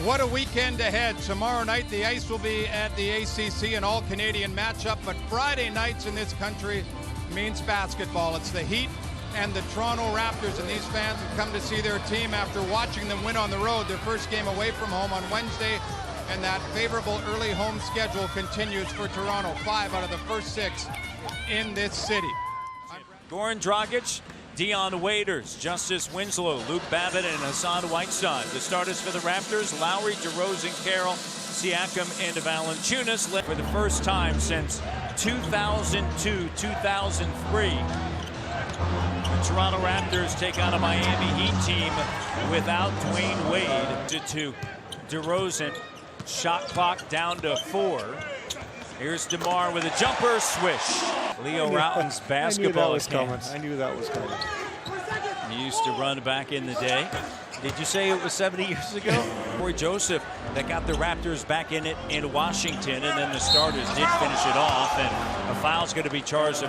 What a weekend ahead. Tomorrow night, the ice will be at the ACC, an all-Canadian matchup, but Friday nights in this country means basketball. It's the Heat and the Toronto Raptors, and these fans have come to see their team after watching them win on the road, their first game away from home on Wednesday, and that favorable early home schedule continues for Toronto. 5 out of the first 6 in this city. Goran Dragic, Dion Waiters, Justice Winslow, Luke Babbitt, and Hassan Whiteside. The starters for the Raptors: Lowry, DeRozan, Carroll, Siakam, and Valanciunas. For the first time since 2002-2003, the Toronto Raptors take on a Miami Heat team without Dwayne Wade. To DeRozan, shot clock down to 4. Here's DeMar with a jumper swish. Leo Routen's basketball I knew that was coming. He used to run back in the day. Did you say it was 70 years ago? Corey Joseph that got the Raptors back in it in Washington, and then the starters did finish it off, and a foul's going to be charged.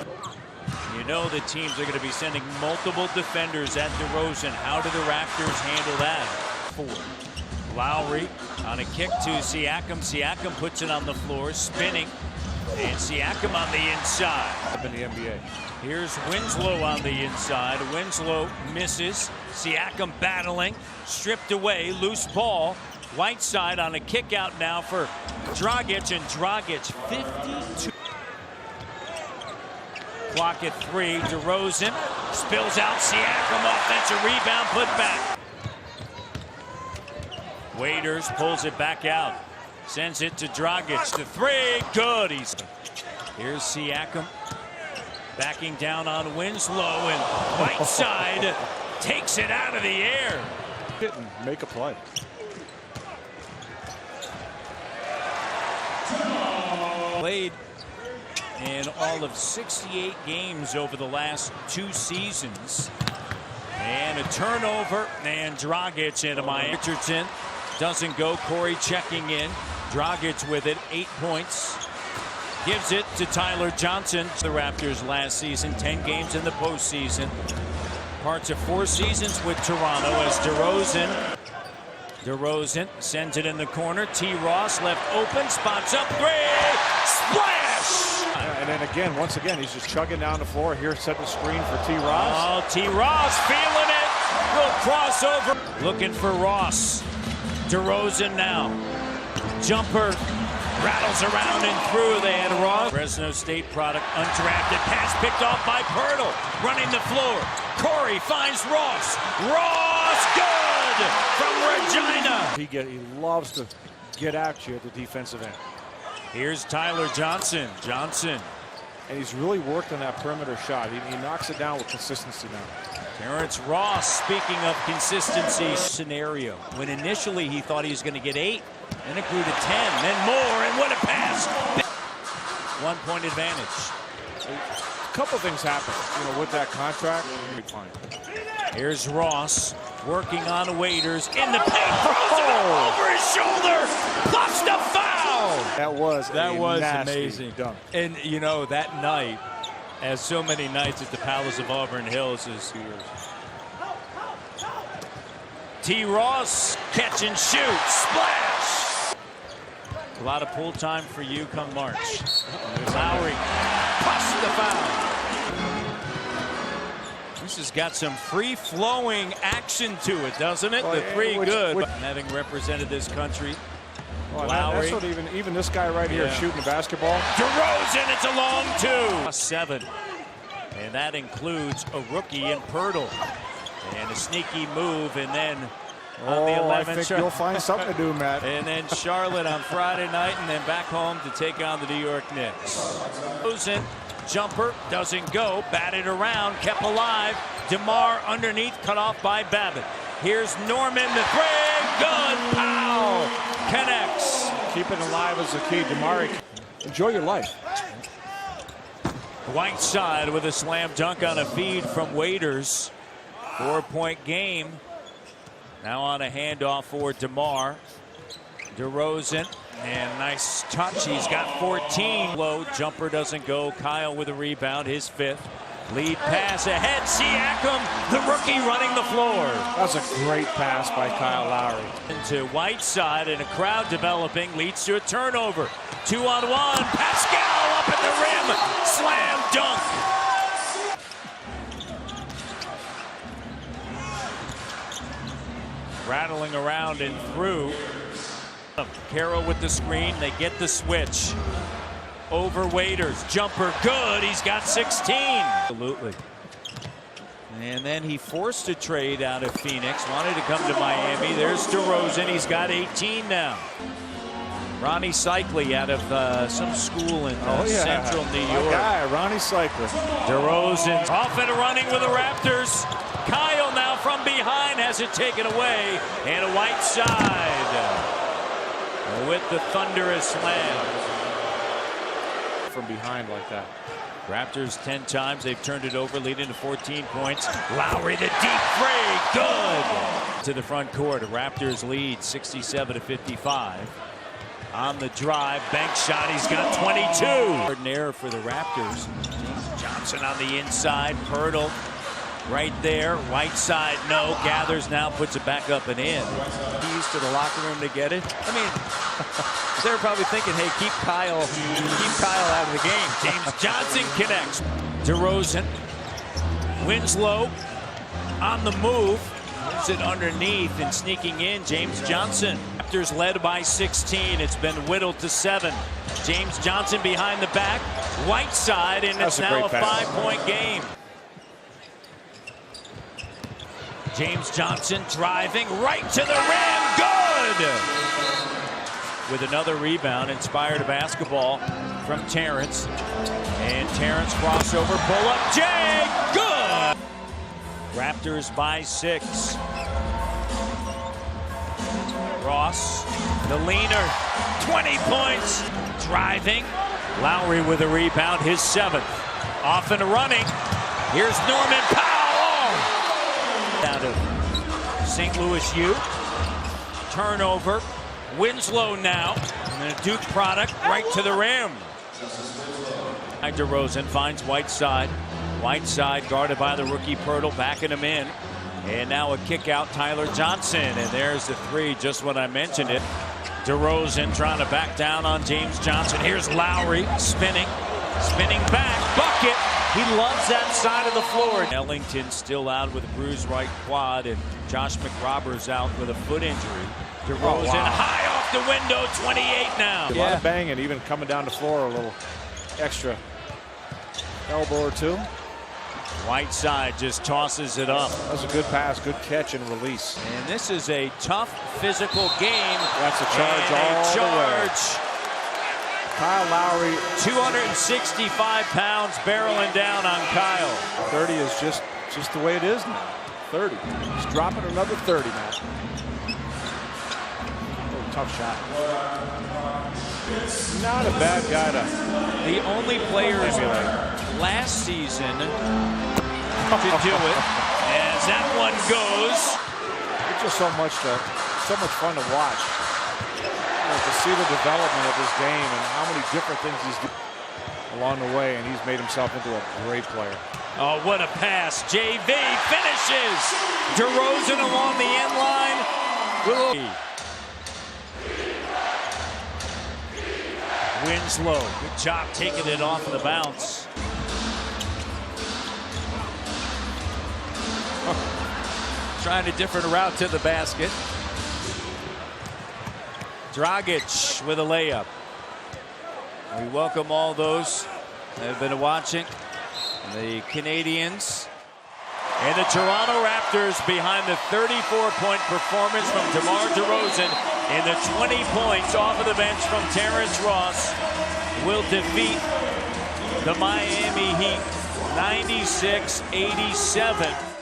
You know the teams are going to be sending multiple defenders at DeRozan. How do the Raptors handle that? 4. Lowry on a kick to Siakam. Siakam puts it on the floor, spinning. And Siakam on the inside. In the NBA. Here's Winslow on the inside. Winslow misses. Siakam battling. Stripped away. Loose ball. Whiteside on a kick out now for Dragic. And Dragic 52. Clock at 3. DeRozan spills out. Siakam offensive rebound. Put back. Waiters pulls it back out. Sends it to Dragic. The 3. Good. Here's Siakam backing down on Winslow, and Whiteside takes it out of the air. Didn't make a play. Played in all of 68 games over the last 2 seasons. And a turnover, and Dragic into my Richardson. Doesn't go. Corey checking in. Dragic with it. 8 points. Gives it to Tyler Johnson. The Raptors last season, 10 games in the postseason. Parts of 4 seasons with Toronto as DeRozan sends it in the corner. T. Ross left open. Spots up 3. Splash! And then again, once again, he's just chugging down the floor. Here, set the screen for T. Ross. Oh, T. Ross feeling it. Little crossover. Looking for Ross. DeRozan now. Jumper rattles around and through. They had Ross. Fresno State product, undrafted. Pass picked off by Pirtle. Running the floor. Corey finds Ross. Ross, good from Regina. He loves to get at you at the defensive end. Here's Tyler Johnson. And he's really worked on that perimeter shot. He knocks it down with consistency now. Terrence Ross, speaking of consistency scenario, when initially he thought he was going to get 8, then it grew to 10, then more, and what a pass! 1 point advantage. A couple things happen, with that contract. Here's Ross working on Waiters in the paint, throws it up over his shoulder, plus the foul! That was amazing. Dunk. And that night, as so many nights at the Palace of Auburn Hills, is T. Ross catch and shoot, splash! A lot of pull time for you come March. Lowry plus the foul. This has got some free-flowing action to it, doesn't it? The 3 good. Having represented this country. Lowry. That's what even this guy right here shooting the basketball. DeRozan, it's a long 2. 7. And that includes a rookie in Pirtle. And a sneaky move, and then on the 11th. I think you'll find something to do, Matt. And then Charlotte on Friday night, and then back home to take on the New York Knicks. DeRozan, jumper, doesn't go. Batted around, kept alive. DeMar underneath, cut off by Babbitt. Here's Norman, the 3. Good. Powell connects. Keeping alive is the key. DeMar, enjoy your life. Whiteside with a slam dunk on a feed from Waiters. 4-point game. Now on a handoff for DeMar. DeRozan, and nice touch. He's got 14. Low jumper doesn't go. Kyle with a rebound, his 5th. Lead pass ahead. Siakam, the rookie, running the floor. That was a great pass by Kyle Lowry. Into Whiteside, and a crowd developing leads to a turnover. 2-on-1. Pascal up at the rim. Slam dunk. Rattling around and through. Carroll with the screen. They get the switch. Over Waiters. Jumper good. He's got 16. Absolutely. And then he forced a trade out of Phoenix. Wanted to come to Miami. There's DeRozan. He's got 18 now. Ronnie Cycli out of some school in central New York. Guy, Ronnie Cycli. DeRozan off and running with the Raptors. Kyle now from behind has it taken away. And a Whiteside with the thunderous slam. From behind like that. Raptors 10 times. They've turned it over, leading to 14 points. Lowry, the deep fray, good. To the front court, a Raptors lead 67-55. On the drive, bank shot, he's got 22. An error for the Raptors. James Johnson on the inside, Pirtle right there. Whiteside, no, gathers now, puts it back up and in. Keys to the locker room to get it. I mean, they're probably thinking, hey, keep Kyle out of the game. James Johnson connects. DeRozan, Winslow on the move. Moves it underneath and sneaking in, James Johnson. Raptors led by 16. It's been whittled to 7. James Johnson behind the back. Whiteside, and it's now a 5-point game. James Johnson driving right to the rim. Good! With another rebound, inspired basketball from Terrence. And Terrence crossover, pull up, Jay, good! Raptors by 6. Ross, the leaner, 20 points. Driving, Lowry with a rebound, his 7th. Off and running, here's Norman Powell. Out of St. Louis U. Turnover. Winslow now. And a Duke product right to the rim. DeRozan finds Whiteside. Whiteside guarded by the rookie Pirtle, backing him in. And now a kick out, Tyler Johnson. And there's the 3, just when I mentioned it. DeRozan trying to back down on James Johnson. Here's Lowry spinning back, bucket. He loves that side of the floor. Ellington still out with a bruised right quad, and Josh McRoberts out with a foot injury. DeRozan high off the window, 28 now. A lot of banging, even coming down the floor a little extra elbow or two. Whiteside just tosses it up. That was a good pass, good catch and release. And this is a tough physical game. That's a charge all the way. Kyle Lowry, 265 pounds, barreling down on Kyle. 30 is just the way it is now. 30. He's dropping another 30 now. Oh, tough shot. Not a bad guy to. The only players last season to do it. As that one goes. It's just so much fun to watch. To see the development of his game and how many different things he's doing along the way, and he's made himself into a great player. Oh, what a pass. JV finishes. DeRozan along the end line. Winslow, good job taking it off the bounce. Trying a different route to the basket. Dragic with a layup. We welcome all those that have been watching. The Canadians and the Toronto Raptors behind the 34-point performance from DeMar DeRozan and the 20 points off of the bench from Terrence Ross will defeat the Miami Heat 96-87.